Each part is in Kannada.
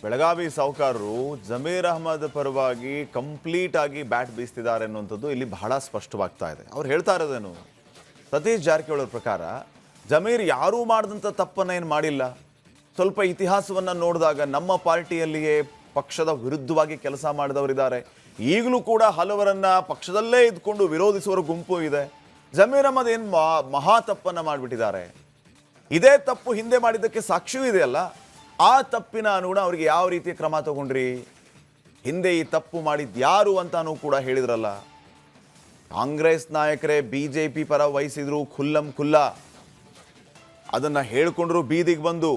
ಬೆಳಗಾವಿ ಸಾಹುಕಾರರು ಜಮೀರ್ ಅಹಮದ್ ಪರವಾಗಿ ಕಂಪ್ಲೀಟ್ ಆಗಿ ಬ್ಯಾಟ್ ಬೀಸ್ತಿದ್ದಾರೆ ಅನ್ನುವಂಥದ್ದು ಇಲ್ಲಿ ಬಹಳ ಸ್ಪಷ್ಟವಾಗ್ತಾ ಇದೆ. ಅವ್ರು ಹೇಳ್ತಾ ಇರೋದೇನು, ಸತೀಶ್ ಜಾರಕಿಹೊಳಿ ಪ್ರಕಾರ ಜಮೀರ್ ಯಾರೂ ಮಾಡಿದಂಥ ತಪ್ಪನ್ನು ಏನು ಮಾಡಿಲ್ಲ. ಸ್ವಲ್ಪ ಇತಿಹಾಸವನ್ನು ನೋಡಿದಾಗ ನಮ್ಮ ಪಾರ್ಟಿಯಲ್ಲಿಯೇ ಪಕ್ಷದ ವಿರುದ್ಧವಾಗಿ ಕೆಲಸ ಮಾಡಿದವರಿದ್ದಾರೆ. ಈಗಲೂ ಕೂಡ ಹಲವರನ್ನ ಪಕ್ಷದಲ್ಲೇ ಇದ್ಕೊಂಡು ವಿರೋಧಿಸುವ ಗುಂಪು ಇದೆ. ಜಮೀರ್ ಅಹಮದ್ ಏನು ಮಹಾ ತಪ್ಪನ್ನು ಮಾಡಿಬಿಟ್ಟಿದ್ದಾರೆ. ಇದೇ ತಪ್ಪು ಹಿಂದೆ ಮಾಡಿದ್ದಕ್ಕೆ ಸಾಕ್ಷಿಯೂ ಇದೆಯಲ್ಲ, ಆ ತಪ್ಪಿನ ಅನುಗುಣ ಅವರಿಗೆ ಯಾವ ರೀತಿಯ ಕ್ರಮ ತಗೊಂಡ್ರಿ, ಹಿಂದೆ ಈ ತಪ್ಪು ಮಾಡಿದ್ಯಾರು ಅಂತಾನೂ ಕೂಡ ಹೇಳಿದ್ರಲ್ಲ. ಕಾಂಗ್ರೆಸ್ ನಾಯಕರೇ ಬಿಜೆಪಿ ಪರ ವಹಿಸಿದ್ರು ಖುಲ್ಲಂ ಖುಲ್ಲ, ಅದನ್ನು ಹೇಳ್ಕೊಂಡ್ರು ಬೀದಿಗೆ ಬಂದು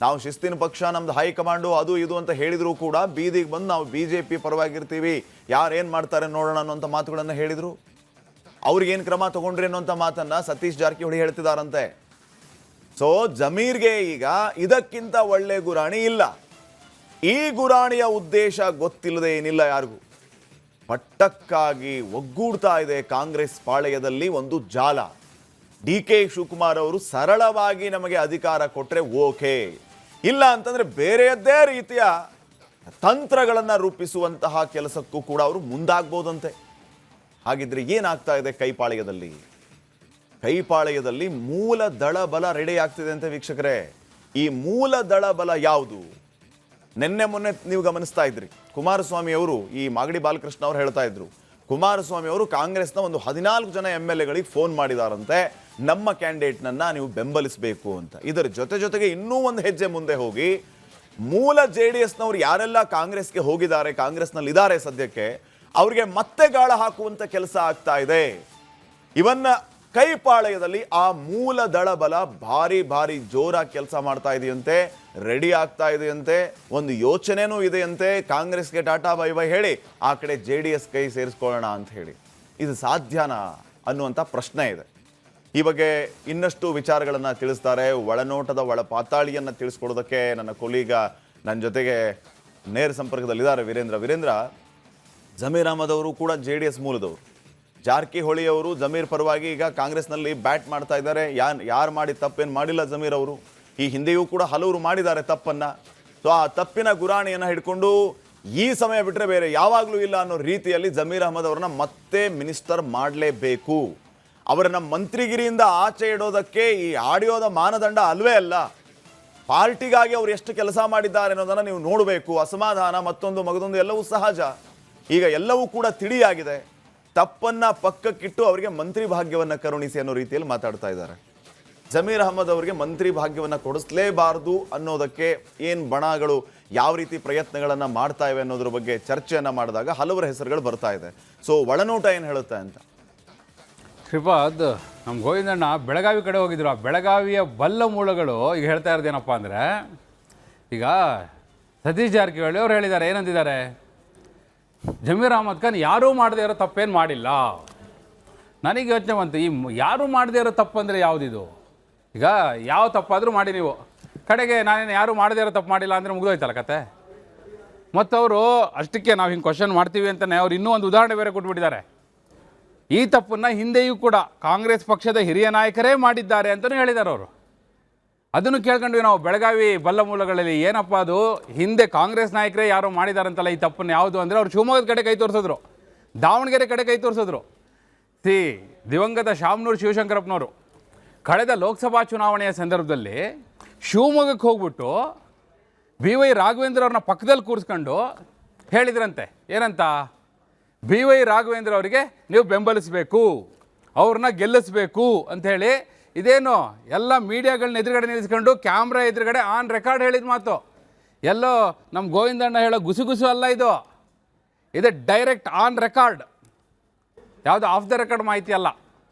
ನಾವು ಶಿಸ್ತಿನ ಪಕ್ಷ, ನಮ್ದು ಹೈಕಮಾಂಡು ಅದು ಇದು ಅಂತ ಹೇಳಿದ್ರು ಕೂಡ ಬೀದಿಗೆ ಬಂದು ನಾವು ಬಿಜೆಪಿ ಪರವಾಗಿರ್ತೀವಿ, ಯಾರೇನು ಮಾಡ್ತಾರೆ ನೋಡೋಣ ಅನ್ನೋಂಥ ಮಾತುಗಳನ್ನು ಹೇಳಿದರು. ಅವ್ರಿಗೇನು ಕ್ರಮ ತಗೊಂಡ್ರಿ ಅನ್ನೋಂಥ ಮಾತನ್ನು ಸತೀಶ್ ಜಾರಕಿಹೊಳಿ ಹೇಳ್ತಿದ್ದಾರಂತೆ. ಸೊ ಜಮೀರ್ಗೆ ಈಗ ಇದಕ್ಕಿಂತ ಒಳ್ಳೆ ಗುರಾಣಿ ಇಲ್ಲ. ಈ ಗುರಾಣಿಯ ಉದ್ದೇಶ ಗೊತ್ತಿಲ್ಲದೆ ಏನಿಲ್ಲ ಯಾರಿಗೂ. ಪಟ್ಟಕ್ಕಾಗಿ ಒಗ್ಗೂಡ್ತಾ ಇದೆ ಕಾಂಗ್ರೆಸ್ ಪಾಳೆಯದಲ್ಲಿ ಒಂದು ಜಾಲ. ಡಿ.ಕೆ. ಶಿವಕುಮಾರ್ ಅವರು ಸರಳವಾಗಿ ನಮಗೆ ಅಧಿಕಾರ ಕೊಟ್ಟರೆ ಓಕೆ, ಇಲ್ಲ ಅಂತಂದ್ರೆ ಬೇರೆಯದ್ದೇ ರೀತಿಯ ತಂತ್ರಗಳನ್ನು ರೂಪಿಸುವಂತಹ ಕೆಲಸಕ್ಕೂ ಕೂಡ ಅವರು ಮುಂದಾಗ್ಬೋದಂತೆ. ಹಾಗಿದ್ರೆ ಏನಾಗ್ತಾ ಇದೆ ಕೈಪಾಳ್ಯದಲ್ಲಿ? ಕೈಪಾಳ್ಯದಲ್ಲಿ ಮೂಲ ದಳ ಬಲ ರೆಡಿ ಆಗ್ತಿದೆ ಅಂತ ವೀಕ್ಷಕರೇ. ಈ ಮೂಲ ದಳ ಬಲ ಯಾವುದು? ನಿನ್ನೆ ಮೊನ್ನೆ ನೀವು ಗಮನಿಸ್ತಾ ಇದ್ರಿ, ಕುಮಾರಸ್ವಾಮಿ ಅವರು, ಈ ಮಾಗಡಿ ಬಾಲಕೃಷ್ಣ ಅವರು ಹೇಳ್ತಾ ಇದ್ರು, ಕುಮಾರಸ್ವಾಮಿ ಅವರು ಕಾಂಗ್ರೆಸ್ನ ಒಂದು 14 ಜನ MLA-ಗಳಿಗೆ ಫೋನ್ ಮಾಡಿದಾರಂತೆ, ನಮ್ಮ ಕ್ಯಾಂಡಿಡೇಟ್ನನ್ನ ನೀವು ಬೆಂಬಲಿಸಬೇಕು ಅಂತ. ಇದರ ಜೊತೆಗೆ ಇನ್ನೂ ಒಂದು ಹೆಜ್ಜೆ ಮುಂದೆ ಹೋಗಿ ಮೂಲ JDS-ನವರು ಯಾರೆಲ್ಲ ಕಾಂಗ್ರೆಸ್ಗೆ ಹೋಗಿದ್ದಾರೆ, ಕಾಂಗ್ರೆಸ್ನಲ್ಲಿ ಇದ್ದಾರೆ ಸದ್ಯಕ್ಕೆ, ಅವ್ರಿಗೆ ಮತ್ತೆ ಗಾಳ ಹಾಕುವಂತ ಕೆಲಸ ಆಗ್ತಾ ಇದೆ. ಇವನ್ನ ಕೈಪಾಳ್ಯದಲ್ಲಿ ಆ ಮೂಲ ದಳ ಬಲ ಭಾರಿ ಜೋರಾಗಿ ಕೆಲಸ ಮಾಡ್ತಾ ಇದೆಯಂತೆ, ರೆಡಿ ಆಗ್ತಾ ಇದೆಯಂತೆ, ಒಂದು ಯೋಚನೆನೂ ಇದೆಯಂತೆ. ಕಾಂಗ್ರೆಸ್ಗೆ ಟಾಟಾ ಬೈ ಬೈ ಹೇಳಿ ಆ ಕಡೆ JDS ಕೈ ಸೇರಿಸ್ಕೊಳ್ಳೋಣ ಅಂತ ಹೇಳಿ. ಇದು ಸಾಧ್ಯನಾ ಅನ್ನುವಂಥ ಪ್ರಶ್ನೆ ಇದೆ. ಈ ಬಗ್ಗೆ ಇನ್ನಷ್ಟು ವಿಚಾರಗಳನ್ನು ತಿಳಿಸ್ತಾರೆ. ಒಳನೋಟದ ಒಳ ಪಾತಾಳಿಯನ್ನು ತಿಳಿಸ್ಕೊಡೋದಕ್ಕೆ ನನ್ನ ಕೊಲೀಗ ನನ್ನ ಜೊತೆಗೆ ನೇರ ಸಂಪರ್ಕದಲ್ಲಿದ್ದಾರೆ ವೀರೇಂದ್ರ. ಜಮೀರ್ ಅಹಮದ್ ಅವರು ಕೂಡ JDS ಮೂಲದವರು. ಜಾರಕಿಹೊಳಿ ಅವರು ಜಮೀರ್ ಪರವಾಗಿ ಈಗ ಕಾಂಗ್ರೆಸ್ನಲ್ಲಿ ಬ್ಯಾಟ್ ಮಾಡ್ತಾ ಇದ್ದಾರೆ. ಯಾರು ಮಾಡಿ ತಪ್ಪೇನು ಮಾಡಿಲ್ಲ ಜಮೀರ್ ಅವರು. ಈ ಹಿಂದೆಯೂ ಕೂಡ ಹಲವರು ಮಾಡಿದ್ದಾರೆ ತಪ್ಪನ್ನು. ಸೊ ಆ ತಪ್ಪಿನ ಗುರಾಣಿಯನ್ನು ಹಿಡ್ಕೊಂಡು ಈ ಸಮಯ ಬಿಟ್ಟರೆ ಬೇರೆ ಯಾವಾಗಲೂ ಇಲ್ಲ ಅನ್ನೋ ರೀತಿಯಲ್ಲಿ ಜಮೀರ್ ಅಹಮದ್ ಅವರನ್ನ ಮತ್ತೆ ಮಿನಿಸ್ಟರ್ ಮಾಡಲೇಬೇಕು. ಅವರನ್ನ ಮಂತ್ರಿಗಿರಿಯಿಂದ ಆಚೆ ಇಡೋದಕ್ಕೆ ಈ ಆಡಿಯೋದ ಮಾನದಂಡ ಅಲ್ವೇ ಅಲ್ಲ. ಪಾರ್ಟಿಗಾಗಿ ಅವರು ಎಷ್ಟು ಕೆಲಸ ಮಾಡಿದ್ದಾರೆ ಅನ್ನೋದನ್ನು ನೀವು ನೋಡಬೇಕು. ಅಸಮಾಧಾನ ಮತ್ತೊಂದು ಮಗದೊಂದು ಎಲ್ಲವೂ ಸಹಜ. ಈಗ ಎಲ್ಲವೂ ಕೂಡ ತಿಳಿಯಾಗಿದೆ. ತಪ್ಪನ್ನ ಪಕ್ಕಕ್ಕಿಟ್ಟು ಅವರಿಗೆ ಮಂತ್ರಿ ಭಾಗ್ಯವನ್ನು ಕರುಣಿಸಿ ಅನ್ನೋ ರೀತಿಯಲ್ಲಿ ಮಾತಾಡ್ತಾ ಇದ್ದಾರೆ. ಜಮೀರ್ ಅಹಮದ್ ಅವರಿಗೆ ಮಂತ್ರಿ ಭಾಗ್ಯವನ್ನು ಕೊಡಿಸಲೇಬಾರದು ಅನ್ನೋದಕ್ಕೆ ಏನು ಬಣಗಳು ಯಾವ ರೀತಿ ಪ್ರಯತ್ನಗಳನ್ನು ಮಾಡ್ತಾ ಇವೆ ಅನ್ನೋದ್ರ ಬಗ್ಗೆ ಚರ್ಚೆಯನ್ನು ಮಾಡಿದಾಗ ಹಲವರ ಹೆಸರುಗಳು ಬರ್ತಾ ಇದೆ. ಸೊ ಒಳನೋಟ ಏನು ಹೇಳುತ್ತೆ ಅಂತ. ಶ್ರೀಪಾದ್, ನಮ್ಮ ಗೋವಿಂದಣ್ಣ ಬೆಳಗಾವಿ ಕಡೆ ಹೋಗಿದ್ರು. ಆ ಬೆಳಗಾವಿಯ ಬಲ್ಲ ಮೂಲಗಳು ಈಗ ಹೇಳ್ತಾ ಇರೋದೇನಪ್ಪ ಅಂದರೆ, ಈಗ ಸತೀಶ್ ಜಾರಕಿಹೊಳಿ ಅವ್ರು ಹೇಳಿದ್ದಾರೆ, ಏನಂತಿದ್ದಾರೆ, ಜಮೀರ್ ಅಹಮದ್ ಖಾನ್ ಯಾರೂ ಮಾಡದೇ ಇರೋ ತಪ್ಪೇನು ಮಾಡಿಲ್ಲ. ನನಗೆ ಯೋಚನೆ ಬಂತು, ಈ ಯಾರೂ ಮಾಡದೇ ಇರೋ ತಪ್ಪು ಅಂದರೆ ಯಾವುದಿದು? ಈಗ ಯಾವ ತಪ್ಪಾದರೂ ಮಾಡಿ ನೀವು ಕಡೆಗೆ ನಾನೇನು ಯಾರೂ ಮಾಡದೇ ಇರೋ ತಪ್ಪು ಮಾಡಿಲ್ಲ ಅಂದರೆ ಮುಗಿದೋಯ್ತಲ್ಲ ಕತೆ. ಮತ್ತು ಅವರು ಅಷ್ಟಕ್ಕೆ ನಾವು ಹಿಂಗೆ ಕ್ವಶನ್ ಮಾಡ್ತೀವಿ ಅಂತಲೇ ಅವ್ರು ಇನ್ನೂ ಒಂದು ಉದಾಹರಣೆ ಬೇರೆ ಕೊಟ್ಬಿಟ್ಟಿದ್ದಾರೆ. ಈ ತಪ್ಪನ್ನು ಹಿಂದೆಯೂ ಕೂಡ ಕಾಂಗ್ರೆಸ್ ಪಕ್ಷದ ಹಿರಿಯ ನಾಯಕರೇ ಮಾಡಿದ್ದಾರೆ ಅಂತಲೂ ಹೇಳಿದ್ದಾರೆ ಅವರು. ಅದನ್ನು ಕೇಳ್ಕೊಂಡ್ವಿ ನಾವು ಬೆಳಗಾವಿ ಬಲ್ಲ ಮೂಲಗಳಲ್ಲಿ. ಏನಪ್ಪ ಅದು, ಹಿಂದೆ ಕಾಂಗ್ರೆಸ್ ನಾಯಕರೇ ಯಾರೋ ಮಾಡಿದಾರಂತಲ್ಲ ಈ ತಪ್ಪನ್ನು, ಯಾವುದು ಅಂದರೆ ಅವ್ರು ಶಿವಮೊಗ್ಗದ ಕಡೆ ಕೈ ತೋರಿಸಿದ್ರು, ದಾವಣಗೆರೆ ಕಡೆ ಕೈ ತೋರಿಸಿದ್ರು. ದಿವಂಗತ ಶಾಮನೂರು ಶಿವಶಂಕರಪ್ಪನವರು ಕಳೆದ ಲೋಕಸಭಾ ಚುನಾವಣೆಯ ಸಂದರ್ಭದಲ್ಲಿ ಶಿವಮೊಗ್ಗಕ್ಕೆ ಹೋಗ್ಬಿಟ್ಟು BY ರಾಘವೇಂದ್ರ ಅವ್ರನ್ನ ಪಕ್ಕದಲ್ಲಿ ಕೂರಿಸ್ಕೊಂಡು ಹೇಳಿದ್ರಂತೆ, ಏನಂತ, BY ರಾಘವೇಂದ್ರ ಅವರಿಗೆ ನೀವು ಬೆಂಬಲಿಸಬೇಕು, ಅವ್ರನ್ನ ಗೆಲ್ಲಿಸಬೇಕು ಅಂಥೇಳಿ. ಇದೇನು ಎಲ್ಲ ಮೀಡಿಯಾಗಳನ್ನ ಎದುರುಗಡೆ ನಿಲ್ಲಿಸ್ಕೊಂಡು ಕ್ಯಾಮ್ರಾ ಎದುರುಗಡೆ ಆನ್ ರೆಕಾರ್ಡ್ ಹೇಳಿದ ಮಾತು. ಎಲ್ಲೋ ನಮ್ಮ ಗೋವಿಂದಣ್ಣ ಹೇಳೋ ಗುಸುಗುಸು ಅಲ್ಲ ಇದು. ಇದು ಡೈರೆಕ್ಟ್ ಆನ್ ರೆಕಾರ್ಡ್, ಯಾವುದು ಆಫ್ ದ ರೆಕಾರ್ಡ್ ಮಾಹಿತಿ ಅಲ್ಲ.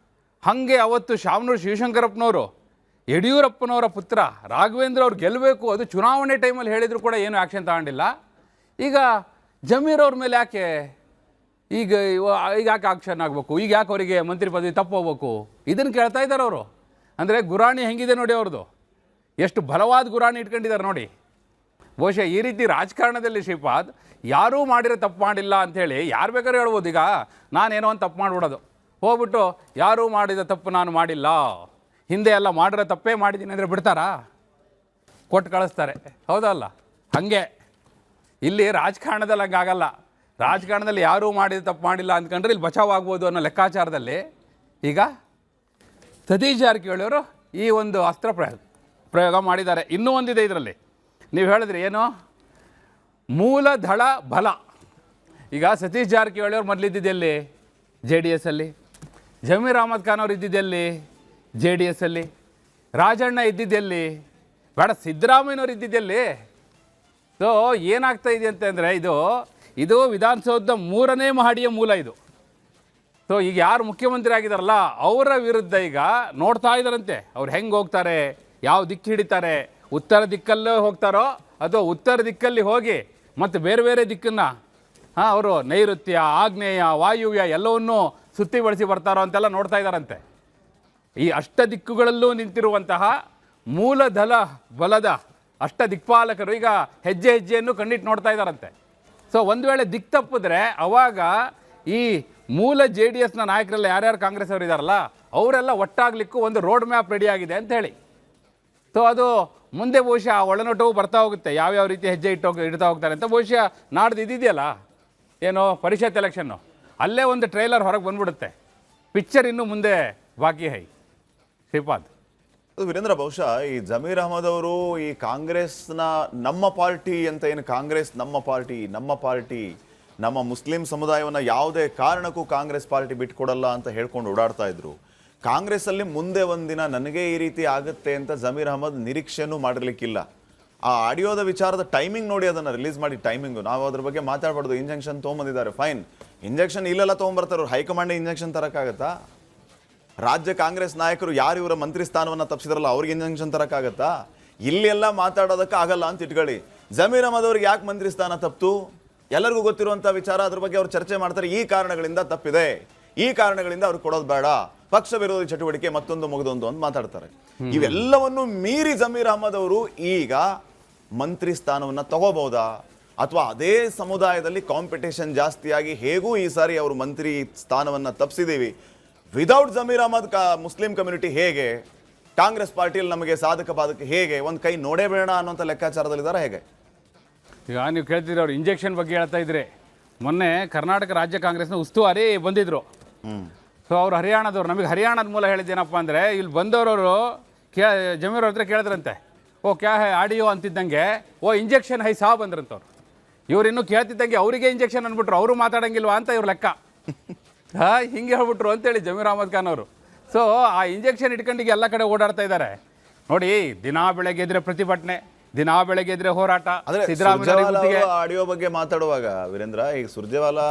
ಹಾಗೆ ಅವತ್ತು ಶಾಮನೂರು ಶಿವಶಂಕರಪ್ಪನವರು ಯಡಿಯೂರಪ್ಪನವರ ಪುತ್ರ ರಾಘವೇಂದ್ರ ಅವ್ರು ಗೆಲ್ಲಬೇಕು, ಅದು ಚುನಾವಣೆ ಟೈಮಲ್ಲಿ ಹೇಳಿದ್ರು ಕೂಡ ಏನು ಆ್ಯಕ್ಷನ್ ತಗೊಂಡಿಲ್ಲ. ಈಗ ಜಮೀರ್ ಅವ್ರ ಮೇಲೆ ಯಾಕೆ ಈಗ ಯಾಕೆ ಆಕ್ಷನ್ ಆಗಬೇಕು, ಈಗ ಯಾಕೆ ಅವರಿಗೆ ಮಂತ್ರಿ ಪದವಿ ತಪ್ಪು ಹೋಗ್ಬೇಕು, ಇದನ್ನು ಕೇಳ್ತಾ ಇದ್ದಾರೆ ಅವರು. ಅಂದರೆ ಗುರಾಣಿ ಹೆಂಗಿದೆ ನೋಡಿ ಅವ್ರದ್ದು, ಎಷ್ಟು ಬಲವಾದ ಗುರಾಣಿ ಇಟ್ಕೊಂಡಿದ್ದಾರೆ ನೋಡಿ. ಬಹುಶಃ ಈ ರೀತಿ ರಾಜಕಾರಣದಲ್ಲಿ ಶ್ರೀಪಾದ್ ಯಾರೂ ಮಾಡಿರೋ ತಪ್ಪು ಮಾಡಿಲ್ಲ ಅಂಥೇಳಿ ಯಾರು ಬೇಕಾದ್ರೂ ಹೇಳ್ಬೋದು. ಈಗ ನಾನೇನೋ ಒಂದು ತಪ್ಪು ಮಾಡಿಬಿಡೋದು, ಹೋಗ್ಬಿಟ್ಟು ಯಾರೂ ಮಾಡಿದ ತಪ್ಪು ನಾನು ಮಾಡಿಲ್ಲ, ಹಿಂದೆ ಎಲ್ಲ ಮಾಡಿರೋ ತಪ್ಪೇ ಮಾಡಿದ್ದೀನಿ ಅಂದರೆ ಬಿಡ್ತಾರಾ? ಕೊಟ್ಟು ಕಳಿಸ್ತಾರೆ, ಹೌದಲ್ಲ? ಹಾಗೆ ಇಲ್ಲಿ ರಾಜಕಾರಣದಲ್ಲಿ ಹಂಗಾಗಲ್ಲ. ರಾಜಕಾರಣದಲ್ಲಿ ಯಾರೂ ಮಾಡಿದ ತಪ್ಪು ಮಾಡಿಲ್ಲ ಅಂದ್ಕೊಂಡ್ರೆ ಇಲ್ಲಿ ಬಚಾವ್ ಆಗ್ಬೋದು ಅನ್ನೋ ಲೆಕ್ಕಾಚಾರದಲ್ಲಿ ಈಗ ಸತೀಶ್ ಜಾರಕಿಹೊಳಿ ಅವರು ಈ ಒಂದು ಅಸ್ತ್ರ ಪ್ರಯೋಗ ಮಾಡಿದ್ದಾರೆ. ಇನ್ನೂ ಒಂದಿದೆ ಇದರಲ್ಲಿ, ನೀವು ಹೇಳಿದ್ರಿ ಏನು, ಮೂಲದಳ ಬಲ. ಈಗ ಸತೀಶ್ ಜಾರಕಿಹೊಳಿ ಅವ್ರು ಮೊದಲಿದ್ದಿದ್ದೆಲ್ಲಿ, JDS-ಅಲ್ಲಿ. ಜಮೀರ್ ಅಹಮದ್ ಖಾನ್ ಅವ್ರು ಇದ್ದಿದ್ದೆಲ್ಲಿ, JDS-ಅಲ್ಲಿ. ರಾಜಣ್ಣ ಇದ್ದಿದ್ದೆಲ್ಲಿ, ಬೇಡ ಸಿದ್ದರಾಮಯ್ಯನವ್ರು ಇದ್ದಿದ್ದೆಲ್ಲಿ. ಸೊ ಏನಾಗ್ತಾ ಇದೆ ಅಂತಂದರೆ ಇದು ವಿಧಾನಸೌಧದ 3ನೇ ಮಹಡಿಯ ಮೂಲ ಇದು. ಸೊ ಈಗ ಯಾರು ಮುಖ್ಯಮಂತ್ರಿ ಆಗಿದಾರಲ್ಲ ಅವರ ವಿರುದ್ಧ ಈಗ ನೋಡ್ತಾ ಇದ್ದಾರಂತೆ ಅವ್ರು ಹೆಂಗೆ ಹೋಗ್ತಾರೆ, ಯಾವ ದಿಕ್ಕು ಹಿಡಿತಾರೆ, ಉತ್ತರ ದಿಕ್ಕಲ್ಲೇ ಹೋಗ್ತಾರೋ ಅಥವಾ ಉತ್ತರ ದಿಕ್ಕಲ್ಲಿ ಹೋಗಿ ಮತ್ತು ಬೇರೆ ಬೇರೆ ದಿಕ್ಕನ್ನು ಅವರು ನೈಋತ್ಯ, ಆಗ್ನೇಯ, ವಾಯುವ್ಯ ಎಲ್ಲವನ್ನೂ ಸುತ್ತಿ ಬಳಸಿ ಬರ್ತಾರೋ ಅಂತೆಲ್ಲ ನೋಡ್ತಾ ಇದ್ದಾರಂತೆ. ಈ ಅಷ್ಟ ದಿಕ್ಕುಗಳಲ್ಲೂ ನಿಂತಿರುವಂತಹ ಮೂಲದಳ ಬಲದ ಅಷ್ಟ ದಿಕ್ಪಾಲಕರು ಈಗ ಹೆಜ್ಜೆ ಹೆಜ್ಜೆಯನ್ನು ಕಣ್ಣಿಟ್ಟು ನೋಡ್ತಾ ಇದ್ದಾರಂತೆ. ಸೊ ಒಂದು ವೇಳೆ ದಿಕ್ಕು ತಪ್ಪಿದ್ರೆ ಅವಾಗ ಈ ಮೂಲ JDS-ನ ನಾಯಕರೆಲ್ಲ ಯಾರ್ಯಾರು ಕಾಂಗ್ರೆಸ್ ಅವರು ಇದ್ದಾರಲ್ಲ ಅವರೆಲ್ಲ ಒಟ್ಟಾಗಲಿಕ್ಕೂ ಒಂದು ರೋಡ್ ಮ್ಯಾಪ್ ರೆಡಿ ಆಗಿದೆ ಅಂತ ಹೇಳಿ. ಸೊ ಅದು ಮುಂದೆ ಬಹುಶಃ ಒಳನೋಟವು ಬರ್ತಾ ಹೋಗುತ್ತೆ, ಯಾವ್ಯಾವ ರೀತಿ ಹೆಜ್ಜೆ ಇಡ್ತಾ ಹೋಗ್ತಾರೆ ಅಂತ. ಬಹುಶಃ ನಾಡ್ದು ಇದಿದೆಯಲ್ಲ ಏನೋ ಪರಿಷತ್ ಎಲೆಕ್ಷನ್ನು, ಅಲ್ಲೇ ಒಂದು ಟ್ರೈಲರ್ ಹೊರಗೆ ಬಂದ್ಬಿಡುತ್ತೆ. ಪಿಕ್ಚರ್ ಇನ್ನು ಮುಂದೆ ಬಾಕಿ ಹೈ. ಶ್ರೀಪಾದ್ ವೀರೇಂದ್ರ, ಬಹುಶಃ ಈ ಜಮೀರ್ ಅಹಮದ್ ಅವರು ಈ ಕಾಂಗ್ರೆಸ್ನ ನಮ್ಮ ಪಾರ್ಟಿ ಅಂತ ಏನು, ಕಾಂಗ್ರೆಸ್ ನಮ್ಮ ಪಾರ್ಟಿ ನಮ್ಮ ಮುಸ್ಲಿಂ ಸಮುದಾಯವನ್ನು ಯಾವುದೇ ಕಾರಣಕ್ಕೂ ಕಾಂಗ್ರೆಸ್ ಪಾರ್ಟಿ ಬಿಟ್ಕೊಡಲ್ಲ ಅಂತ ಹೇಳ್ಕೊಂಡು ಓಡಾಡ್ತಾ ಇದ್ರು. ಕಾಂಗ್ರೆಸ್ಸಲ್ಲಿ ಮುಂದೆ ಒಂದಿನ ನನಗೆ ಈ ರೀತಿ ಆಗುತ್ತೆ ಅಂತ ಜಮೀರ್ ಅಹಮದ್ ನಿರೀಕ್ಷೆನೂ ಮಾಡಿರ್ಲಿಕ್ಕಿಲ್ಲ. ಆ ಆಡಿಯೋದ ವಿಚಾರದ ಟೈಮಿಂಗ್ ನೋಡಿ, ಅದನ್ನು ರಿಲೀಸ್ ಮಾಡಿ ಟೈಮಿಂಗು ನಾವು ಅದ್ರ ಬಗ್ಗೆ ಮಾತಾಡ್ಬಾರ್ದು. ಇಂಜೆಕ್ಷನ್ ತೊಗೊಂಬಂದಿದ್ದಾರೆ, ಫೈನ್. ಇಂಜೆಕ್ಷನ್ ಇಲ್ಲೆಲ್ಲ ತೊಗೊಂಬರ್ತಾರೆ ಅವ್ರು, ಹೈಕಮಾಂಡ್ ಇಂಜೆಕ್ಷನ್ ತರೋಕ್ಕಾಗತ್ತಾ? ರಾಜ್ಯ ಕಾಂಗ್ರೆಸ್ ನಾಯಕರು ಯಾರು ಇವರ ಮಂತ್ರಿ ಸ್ಥಾನವನ್ನು ತಪ್ಪಿಸಿದ್ರಲ್ಲ ಅವ್ರಿಗೆ ಇಂಜೆಕ್ಷನ್ ತರೋಕ್ಕಾಗತ್ತಾ? ಇಲ್ಲೆಲ್ಲ ಮಾತಾಡೋದಕ್ಕೆ ಆಗಲ್ಲ ಅಂತ ಇಟ್ಕೊಳ್ಳಿ. ಜಮೀರ್ ಅಹಮದ್ ಅವ್ರಿಗೆ ಯಾಕೆ ಮಂತ್ರಿ ಸ್ಥಾನ ತಪ್ಪಿತು ಎಲ್ಲರಿಗೂ ಗೊತ್ತಿರುವಂಥ ವಿಚಾರ. ಅದ್ರ ಬಗ್ಗೆ ಅವ್ರು ಚರ್ಚೆ ಮಾಡ್ತಾರೆ, ಈ ಕಾರಣಗಳಿಂದ ತಪ್ಪಿದೆ, ಈ ಕಾರಣಗಳಿಂದ ಅವ್ರು ಕೊಡೋದು ಬೇಡ, ಪಕ್ಷ ವಿರೋಧಿ ಚಟುವಟಿಕೆ ಮತ್ತೊಂದು ಮುಗಿದೊಂದು ಅಂತ ಮಾತಾಡ್ತಾರೆ. ಇವೆಲ್ಲವನ್ನು ಮೀರಿ ಜಮೀರ್ ಅಹಮದ್ ಅವರು ಈಗ ಮಂತ್ರಿ ಸ್ಥಾನವನ್ನು ತಗೋಬಹುದಾ, ಅಥವಾ ಅದೇ ಸಮುದಾಯದಲ್ಲಿ ಕಾಂಪಿಟೇಷನ್ ಜಾಸ್ತಿಯಾಗಿ ಹೇಗೂ ಈ ಸಾರಿ ಅವರು ಮಂತ್ರಿ ಸ್ಥಾನವನ್ನು ತಪ್ಪಿಸಿದ್ದೀವಿ, without Zameer Ahmed Muslim community ಹೇಗೆ, ಕಾಂಗ್ರೆಸ್ ಪಾರ್ಟಿಯಲ್ಲಿ ನಮಗೆ ಸಾಧಕ ಬಾಧಕ ಹೇಗೆ, ಒಂದು ಕೈ ನೋಡೇ ಬೇಡ ಅನ್ನೋಂಥ ಲೆಕ್ಕಾಚಾರದಲ್ಲಿದ್ದಾರೆ ಹೇಗೆ? ಈಗ ನೀವು ಕೇಳ್ತಿದ್ರೆ ಅವ್ರು ಇಂಜೆಕ್ಷನ್ ಬಗ್ಗೆ ಹೇಳ್ತಾ ಇದ್ರೆ, ಮೊನ್ನೆ ಕರ್ನಾಟಕ ರಾಜ್ಯ ಕಾಂಗ್ರೆಸ್ನ ಉಸ್ತುವಾರಿ ಬಂದಿದ್ರು. ಸೊ ಅವ್ರು ಹರಿಯಾಣದವ್ರು. ನಮಗೆ ಹರಿಯಾಣದ ಮೂಲ ಹೇಳಿದ್ದೇನಪ್ಪ ಅಂದರೆ, ಇಲ್ಲಿ ಬಂದವರು ಜಮೀರ್ ಅವ್ರ ಹತ್ರ ಕೇಳಿದ್ರಂತೆ, ಓ ಕ್ಯಾ ಹೈ ಆಡಿಯೋ ಅಂತಿದ್ದಂಗೆ, ಓ ಇಂಜೆಕ್ಷನ್ ಹೈ ಸಾಬ್ ಅಂದ್ರಂತವ್ರು. ಇವ್ರು ಇನ್ನೂ ಕೇಳ್ತಿದ್ದಂಗೆ ಅವರಿಗೆ ಇಂಜೆಕ್ಷನ್ ಅಂದ್ಬಿಟ್ರು, ಅವರು ಮಾತಾಡಂಗಿಲ್ವಾ ಅಂತ ಇವ್ರ ಲೆಕ್ಕ. ಹಿಂಗೆ ಹೇಳ್ಬಿಟ್ರು ಅಂತೇಳಿ ಜಮೀರ್ ಅಹಮದ್ ಖಾನ್ ಅವರು. ಸೊ ಆ ಇಂಜೆಕ್ಷನ್ ಇಟ್ಕೊಂಡಿಗೆ ಎಲ್ಲ ಕಡೆ ಓಡಾಡ್ತಾ ಇದ್ದಾರೆ ನೋಡಿ. ದಿನಾ ಬೆಳಗ್ಗೆ ಎದ್ರೆ ಪ್ರತಿಭಟನೆ, ದಿನಾ ಬೆಳಗ್ಗೆ ಎದ್ರೆ ಹೋರಾಟ. ಸಿದ್ದರಾಮಯ್ಯ ಆಡಿಯೋ ಬಗ್ಗೆ ಮಾತಾಡುವಾಗ ವೀರೇಂದ್ರ, ಈಗ ಸುರ್ಜೇವಾಲಾ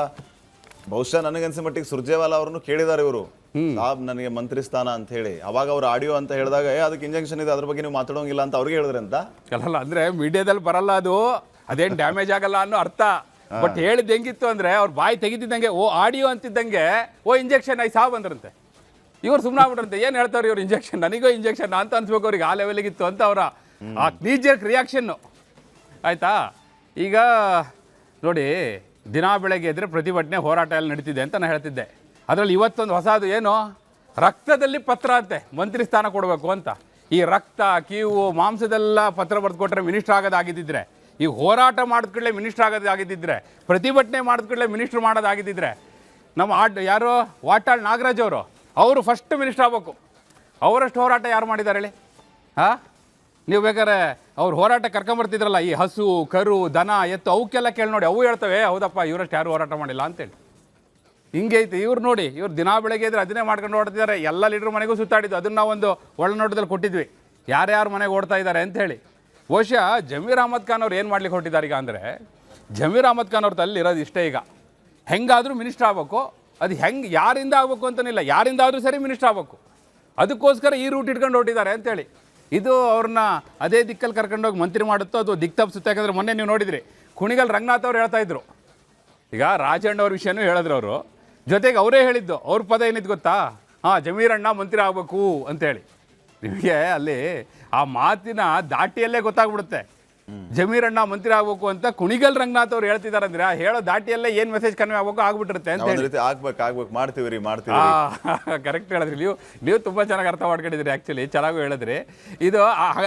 ಬಹುಶಃ ನನಗನ್ಸಿ ಮಟ್ಟಿಗೆ ಸುರ್ಜೇವಾಲಾ ಅವ್ರನ್ನು ಕೇಳಿದ್ದಾರೆ ಇವರು, ಸಾಬ್ ನನಗೆ ಮಂತ್ರಿ ಸ್ಥಾನ ಅಂತ ಹೇಳಿ. ಅವಾಗ ಅವ್ರು ಆಡಿಯೋ ಅಂತ ಹೇಳಿದಾಗ ಅದಕ್ಕೆ ಇಂಜೆಕ್ಷನ್ ಇದೆ, ಅದ್ರ ಬಗ್ಗೆ ನೀವು ಮಾತಾಡೋಂಗಿಲ್ಲ ಅಂತ ಅವ್ರಿಗೆ ಹೇಳಿದ್ರೆ ಅಂತ. ಅಲ್ಲ ಅಂದ್ರೆ ಮೀಡಿಯಾದಲ್ಲಿ ಬರಲ್ಲ, ಅದೇನು ಡ್ಯಾಮೇಜ್ ಆಗಲ್ಲ ಅನ್ನೋ ಅರ್ಥ. ಬಟ್ ಹೇಳಿದ್ದು ಹೆಂಗಿತ್ತು ಅಂದ್ರೆ, ಅವ್ರು ಬಾಯಿ ತೆಗಿತಿದ್ದಂಗೆ ಓ ಆಡಿಯೋ ಅಂತಿದ್ದಂಗೆ ಓ ಇಂಜೆಕ್ಷನ್ ಐ ಸಾಬ್ ಅಂದ್ರಂತೆ. ಇವ್ರು ಸುಮ್ಮನೆ ಆಗ್ಬಿಟ್ರಂತೆ, ಏನು ಹೇಳ್ತಾರೆ ಇವ್ರು ಇಂಜೆಕ್ಷನ್, ನನಗೂ ಇಂಜೆಕ್ಷನ್ ಅಂತ ಅನ್ಸ್ಬೇಕು ಅವ್ರಿಗೆ, ಆ ಲೆವೆಲ್ಗಿತ್ತು ಅಂತ ಅವರ ಆ ನೀಜರ್ಕ್ ರಿಯಾಕ್ಷನ್ನು. ಆಯಿತಾ? ಈಗ ನೋಡಿ, ದಿನಾ ಬೆಳಗ್ಗೆ ಎದ್ರೆ ಪ್ರತಿಭಟನೆ ಹೋರಾಟ ಎಲ್ಲ ನಡೀತಿದೆ ಅಂತ ನಾನು ಹೇಳ್ತಿದ್ದೆ. ಅದರಲ್ಲಿ ಇವತ್ತೊಂದು ಹೊಸದು ಏನು, ರಕ್ತದಲ್ಲಿ ಪತ್ರ ಅಂತೆ ಮಂತ್ರಿ ಸ್ಥಾನ ಕೊಡಬೇಕು ಅಂತ. ಈ ರಕ್ತ, ಕೀವು, ಮಾಂಸದೆಲ್ಲ ಪತ್ರ ಬರೆದು ಕೊಟ್ಟರೆ ಮಿನಿಸ್ಟರ್ ಆಗೋದಾಗಿದ್ದಿದ್ರೆ, ಈ ಹೋರಾಟ ಮಾಡಿದ್ಕೊಳ್ಳೆ ಮಿನಿಸ್ಟರ್ ಆಗೋದಾಗಿದ್ದಿದ್ರೆ, ಪ್ರತಿಭಟನೆ ಮಾಡಿದ್ಕೊಳ್ಳೆ ಮಿನಿಸ್ಟರ್ ಮಾಡೋದಾಗಿದ್ದಿದ್ರೆ, ನಮ್ಮ ಯಾರು ವಾಟಾಳ್ ನಾಗರಾಜ್ ಅವರು ಫಸ್ಟ್ ಮಿನಿಸ್ಟರ್ ಆಗಬೇಕು. ಅವರಷ್ಟು ಹೋರಾಟ ಯಾರು ಮಾಡಿದ್ದಾರೆ ಹೇಳಿ? ನೀವು ಬೇಕಾದ್ರೆ ಅವ್ರು ಹೋರಾಟ ಕರ್ಕೊಂಬರ್ತಿದ್ರಲ್ಲ, ಈ ಹಸು, ಕರು, ದನ, ಎತ್ತು, ಅವಕ್ಕೆಲ್ಲ ಕೇಳಿ ನೋಡಿ, ಅವು ಹೇಳ್ತವೆ ಹೌದಪ್ಪ ಇವರಷ್ಟು ಯಾರು ಹೋರಾಟ ಮಾಡಿಲ್ಲ ಅಂತೇಳಿ. ಹಿಂಗೆ ಐತೆ ಇವ್ರು ನೋಡಿ, ಇವ್ರು ದಿನಾ ಬೆಳಗ್ಗೆ ಇದ್ರೆ ಅದನ್ನೇ ಮಾಡ್ಕೊಂಡು ಓಡ್ತಿದ್ದಾರೆ. ಎಲ್ಲ ಲೀಡ್ರ್ ಮನೆಗೂ ಸುತ್ತಾಡಿದ್ದು, ಅದನ್ನು ನಾವೊಂದು ಒಳನೋಟದಲ್ಲಿ ಕೊಟ್ಟಿದ್ವಿ, ಯಾರ್ಯಾರು ಮನೆಗೆ ಓಡ್ತಾ ಇದ್ದಾರೆ ಅಂತ ಹೇಳಿ. ಬಹುಶಃ ಜಮೀರ್ ಅಹಮದ್ ಖಾನ್ ಅವ್ರು ಏನು ಮಾಡ್ಲಿಕ್ಕೆ ಹೊರಟಿದ್ದಾರೆ ಈಗ ಅಂದರೆ, ಜಮೀರ್ ಅಹಮದ್ ಖಾನ್ ಅವ್ರ ತಲ್ಲಿ ಇರೋದು ಇಷ್ಟೇ, ಈಗ ಹೆಂಗಾದರೂ ಮಿನಿಸ್ಟರ್ ಆಗಬೇಕು. ಅದು ಹೆಂಗೆ ಯಾರಿಂದ ಆಗಬೇಕು ಅಂತನಿಲ್ಲ, ಯಾರಿಂದ ಆದರೂ ಸರಿ ಮಿನಿಸ್ಟರ್ ಆಗಬೇಕು. ಅದಕ್ಕೋಸ್ಕರ ಈ ರೂಟ್ ಇಟ್ಕೊಂಡು ಹೊರಟಿದ್ದಾರೆ ಅಂತೇಳಿ. ಇದು ಅವ್ರನ್ನ ಅದೇ ದಿಕ್ಕಲ್ಲಿ ಕರ್ಕೊಂಡೋಗಿ ಮಂತ್ರಿ ಮಾಡುತ್ತೋ ಅದು ದಿಕ್ಕು ತಪ್ಪಿಸುತ್ತೆ. ಯಾಕಂದರೆ ಮೊನ್ನೆ ನೀವು ನೋಡಿದ್ರಿ, ಕುಣಿಗಲ್ ರಂಗನಾಥ್ ಅವ್ರು ಹೇಳ್ತಾ ಇದ್ರು, ಈಗ ರಾಜಣ್ಣ ಅವ್ರ ವಿಷಯನೂ ಹೇಳಿದ್ರು ಅವರು. ಜೊತೆಗೆ ಅವರೇ ಹೇಳಿದ್ದು, ಅವ್ರ ಪದ ಏನಿತ್ತು ಗೊತ್ತಾ, ಜಮೀರ್ ಅಣ್ಣ ಮಂತ್ರಿ ಆಗಬೇಕು ಅಂತೇಳಿ. ನಿಮಗೆ ಅಲ್ಲಿ ಆ ಮಾತಿನ ದಾಟಿಯಲ್ಲೇ ಗೊತ್ತಾಗ್ಬಿಡುತ್ತೆ ಜಮೀರ್ ಅಣ್ಣ ಮಂತ್ರಿ ಆಗಬೇಕು ಅಂತ. ಕುಣಿಗಲ್ ರಂಗನಾಥ್ ಅವ್ರು ಹೇಳ್ತಿದ್ದಾರೆ ಅಂದ್ರೆ, ಆ ಹೇಳೋ ದಾಟಿಯಲ್ಲೇ ಏನು ಮೆಸೇಜ್ ಕನ್ವೆ ಆಗಬೇಕು ಆಗ್ಬಿಟ್ಟಿರುತ್ತೆ ಅಂತ ಹೇಳಿ. ಆಗ್ಬೇಕು ಮಾಡ್ತೀವಿ. ಕರೆಕ್ಟ್ ಹೇಳಿದ್ರಿ ನೀವು ತುಂಬ ಚೆನ್ನಾಗಿ ಅರ್ಥ ಮಾಡ್ಕೊಂಡಿದ್ರಿ. ಆ್ಯಕ್ಚುಲಿ ಚೆನ್ನಾಗೂ ಹೇಳಿದ್ರಿ. ಇದು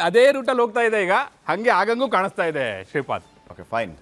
ಅದೇ ರೂಟಲ್ಲಿ ಹೋಗ್ತಾ ಇದೆ ಈಗ, ಹಾಗೆ ಆಗಂಗೂ ಕಾಣಿಸ್ತಾ ಇದೆ ಶ್ರೀಪಾದ್. Okay, fine.